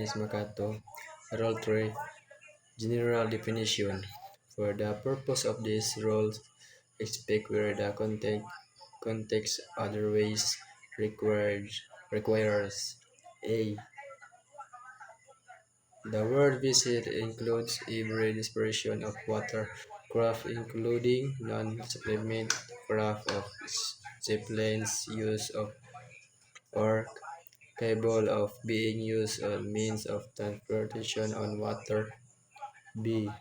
Dennis Mercato, Role 3, General Definition. For the purpose of this rule, expect where the context otherwise requires a. The word visit includes every description of watercraft, including non-supplement craft of seaplanes, use of or capable of being used as means of transportation on water. B.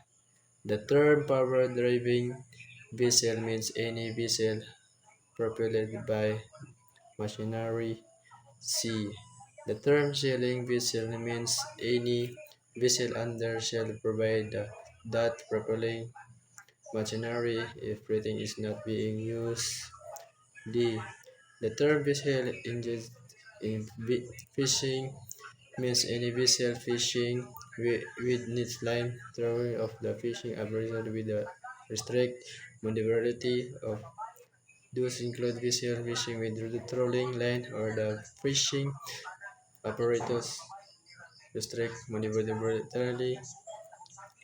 The term power-driving vessel means any vessel propelled by machinery. C. The term sailing vessel means any vessel under sail provided that propelling machinery if breathing is not being used. D. The term vessel engaged in fishing means any vessel fishing with neat line throwing of the fishing apparatus with a restrict maneuverability of those include vessel fishing with the trolling line or the fishing apparatus restrict maneuverability.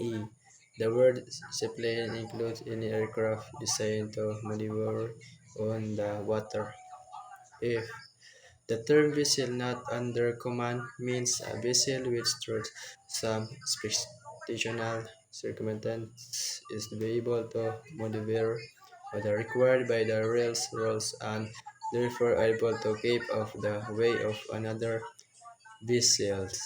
E. The word seaplane includes any aircraft designed to maneuver on the water. F. The term vessel not under command means a vessel which through some situational circumstances is to be able to maneuver what are required by the rails rules and therefore able to keep off the way of another vessels.